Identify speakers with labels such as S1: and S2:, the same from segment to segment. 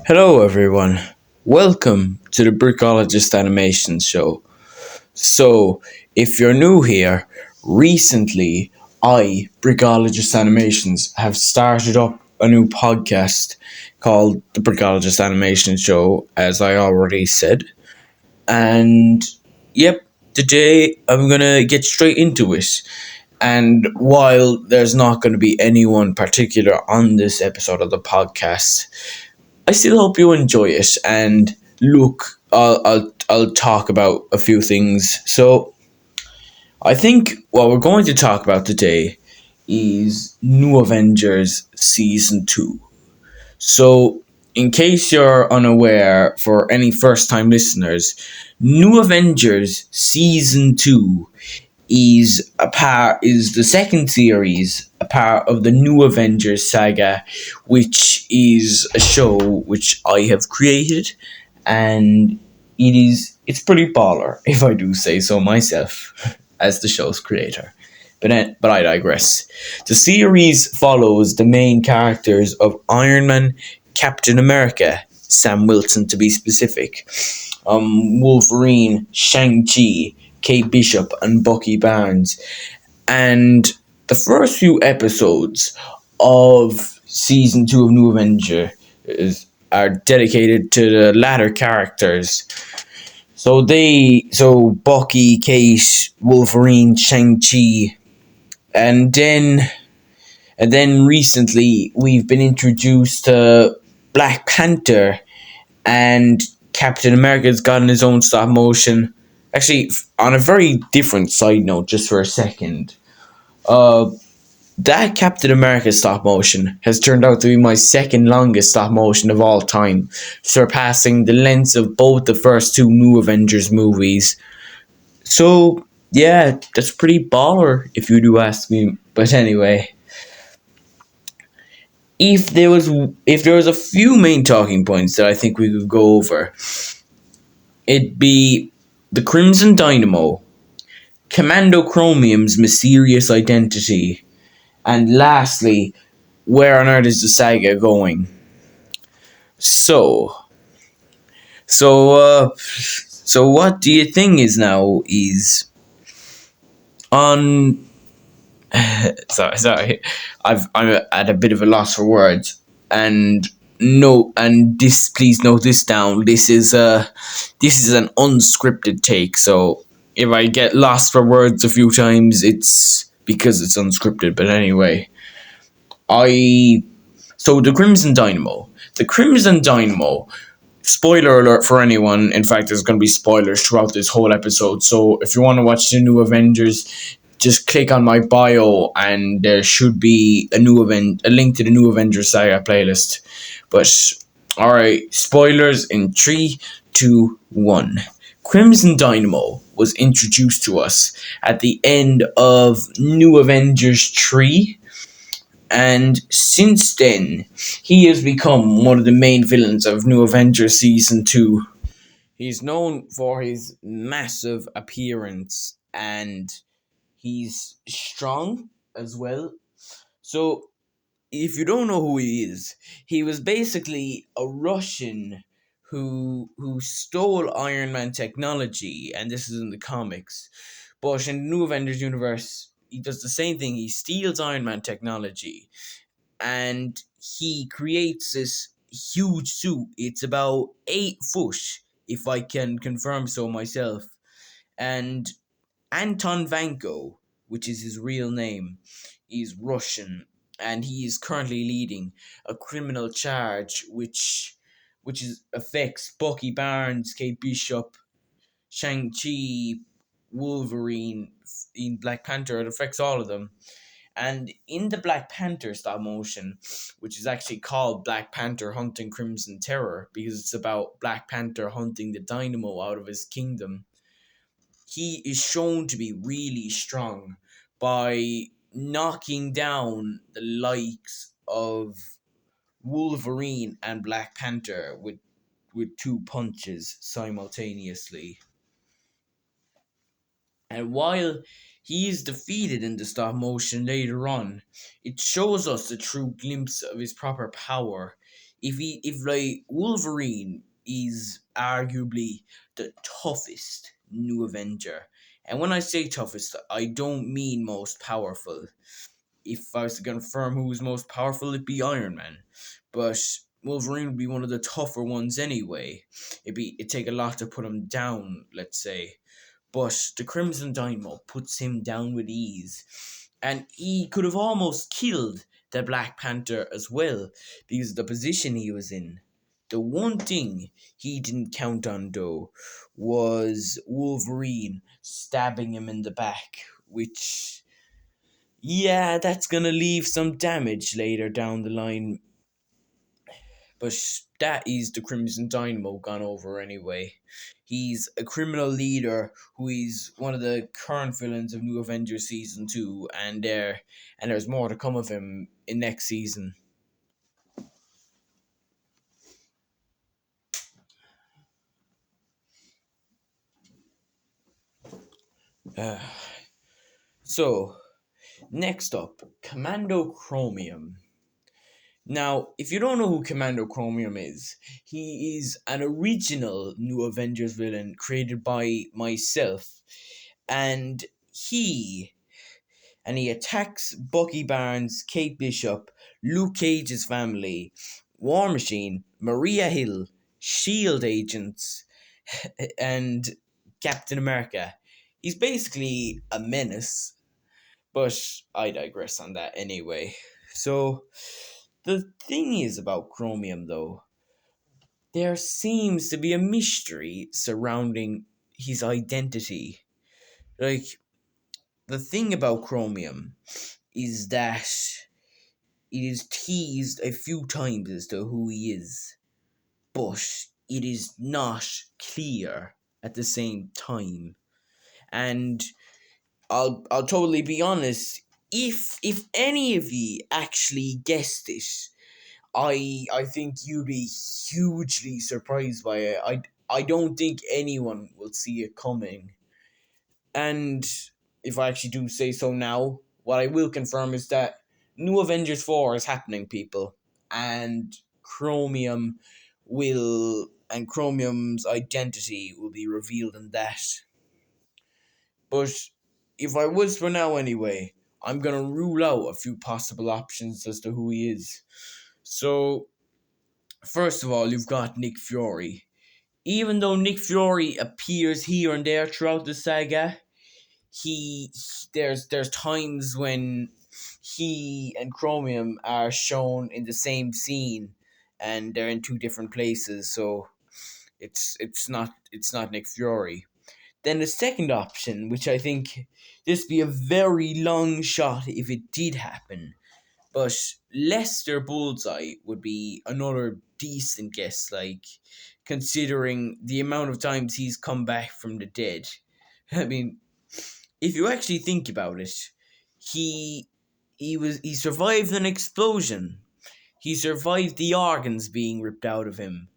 S1: Hello, everyone. Welcome to the Brickoligist Animations show. So, if you're new here, recently Brickoligist Animations, have started up a new podcast called the Brickoligist Animation Show, as I already said. And, yep, today I'm gonna get straight into it. And while there's not going to be anyone particular on this episode of the podcast, I still hope you enjoy it. And look, I'll talk about a few things. So I think what we're going to talk about today is New Avengers Season 2. So, in case you're unaware, for any first time listeners, New Avengers Season 2 is the second series, a part of the New Avengers saga, which is a show which I have created, and it's pretty baller, if I do say so myself, as the show's creator. But I digress. The series follows the main characters of Iron Man, Captain America, Sam Wilson to be specific, Wolverine, Shang-Chi, Kate Bishop, and Bucky Barnes. And the first few episodes of season 2 of New Avenger are dedicated to the latter characters. So Bucky, Kate, Wolverine, Shang-Chi, and then recently we've been introduced to Black Panther, and Captain America's gotten his own stop motion. Actually, on a very different side note, just for a second, uh, that Captain America stop motion has turned out to be my second longest stop motion of all time, surpassing the lengths of both the first two New Avengers movies. So, yeah, that's pretty baller, if you do ask me. But anyway, if there was a few main talking points that I think we could go over, it'd be the Crimson Dynamo, Commando Chromium's mysterious identity, and lastly, where on earth is the saga going? So, so what do you think is now is on? Sorry, I'm at a bit of a loss for words, and no, and this, please note this down. This is an unscripted take, so if I get lost for words a few times, it's because it's unscripted. But anyway, I so the Crimson Dynamo. Spoiler alert for anyone. In fact, there's going to be spoilers throughout this whole episode. So if you want to watch the New Avengers, just click on my bio, and there should be a link to the New Avengers saga playlist. But all right, spoilers in 3, 2, 1. Crimson Dynamo was introduced to us at the end of New Avengers 3, and since then, he has become one of the main villains of New Avengers Season 2. He's known for his massive appearance, and he's strong as well. So, if you don't know who he was basically a Russian who stole Iron Man technology, and this is in the comics. But in the New Avengers universe, he does the same thing. He steals Iron Man technology, and he creates this huge suit. It's about 8 foot, if I can confirm so myself. And Anton Vanko, which is his real name, is Russian, and he is currently leading a criminal charge affects Bucky Barnes, Kate Bishop, Shang-Chi, Wolverine, in Black Panther. It affects all of them. And in the Black Panther stop motion, which is actually called Black Panther Hunting Crimson Terror, because it's about Black Panther hunting the Dynamo out of his kingdom, he is shown to be really strong by knocking down the likes of Wolverine and Black Panther with 2 punches simultaneously. And while he is defeated in the stop motion later on, it shows us a true glimpse of his proper power if like Wolverine is arguably the toughest new Avenger, and when I say toughest, I don't mean most powerful. If I was to confirm who was most powerful, it'd be Iron Man. But Wolverine would be one of the tougher ones anyway. It'd take a lot to put him down, let's say. But the Crimson Dynamo puts him down with ease. And he could have almost killed the Black Panther as well, because of the position he was in. The one thing he didn't count on, though, was Wolverine stabbing him in the back, which, yeah, that's gonna leave some damage later down the line. But that is the Crimson Dynamo gone over anyway. He's a criminal leader who is one of the current villains of New Avengers Season 2, and there's more to come of him in next season. So, next up, Commando Chromium. Now, if you don't know who Commando Chromium is, he is an original New Avengers villain created by myself, and he he attacks Bucky Barnes, Kate Bishop, Luke Cage's family, War Machine, Maria Hill, Shield agents, and Captain America. He's basically a menace, but I digress on that anyway. So, the thing is about Chromium, though, there seems to be a mystery surrounding his identity. Like, the thing about Chromium is that it is teased a few times as to who he is, but it is not clear at the same time. And I'll totally be honest. If any of you actually guessed it, I think you'd be hugely surprised by it. I don't think anyone will see it coming. And if I actually do say so now, what I will confirm is that New Avengers 4 is happening, people. And Chromium's identity will be revealed in that. But if I was for now anyway, I'm gonna rule out a few possible options as to who he is. So, first of all, you've got Nick Fury. Even though Nick Fury appears here and there throughout the saga, there's times when he and Chromium are shown in the same scene, and they're in two different places. So it's not Nick Fury. Then the second option, which I think this be a very long shot if it did happen, but Lester Bullseye would be another decent guess, like, considering the amount of times he's come back from the dead. I mean, if you actually think about it, he he survived an explosion. He survived the organs being ripped out of him.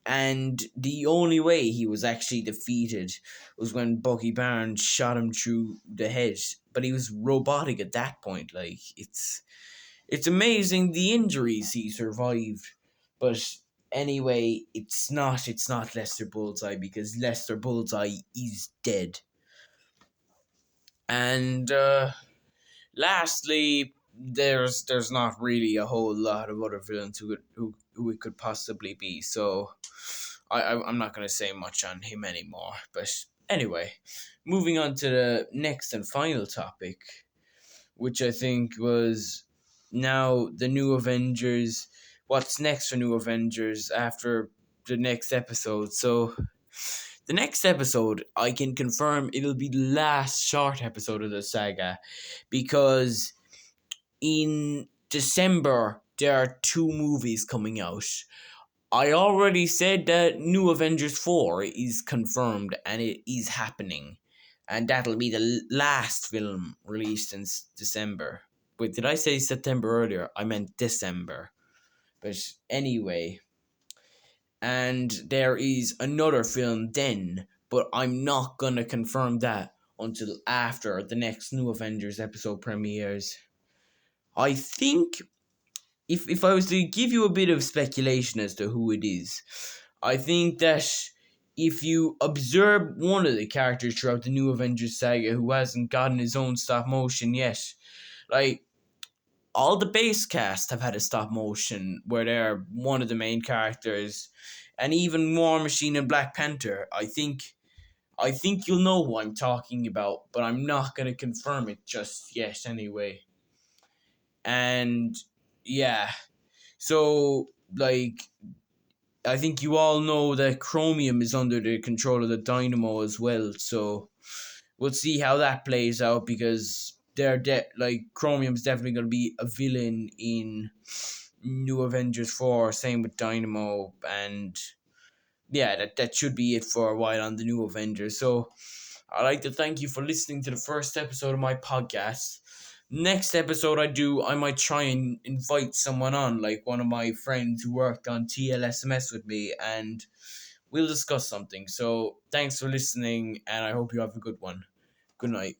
S1: And the only way he was actually defeated was when Bucky Barnes shot him through the head. But he was robotic at that point. Like, it's amazing the injuries he survived. But anyway, it's not Lester Bullseye, because Lester Bullseye is dead. And lastly, there's not really a whole lot of other villains who it could possibly be. So I'm not going to say much on him anymore. But anyway, moving on to the next and final topic, which I think was now the New Avengers. What's next for New Avengers after the next episode? So the next episode, I can confirm it'll be the last short episode of the saga, because in December there are 2 movies coming out. I already said that New Avengers 4 is confirmed and it is happening. And that'll be the last film released in December. Wait, did I say September earlier? I meant December. But anyway. And there is another film then, but I'm not going to confirm that until after the next New Avengers episode premieres. I think if I was to give you a bit of speculation as to who it is, I think that if you observe one of the characters throughout the new Avengers saga who hasn't gotten his own stop motion yet, like all the base cast have had a stop motion where they're one of the main characters, and even War Machine and Black Panther. I think you'll know who I'm talking about, but I'm not gonna confirm it just yet anyway. And yeah, so like I think you all know that Chromium is under the control of the Dynamo as well. So we'll see how that plays out because like Chromium's definitely going to be a villain in New Avengers 4. Same with Dynamo, and yeah, that should be it for a while on the New Avengers. So I'd like to thank you for listening to the first episode of my podcast. Next episode I might try and invite someone on, like one of my friends who worked on TLSMS with me, and we'll discuss something. So thanks for listening, and I hope you have a good one. Good night.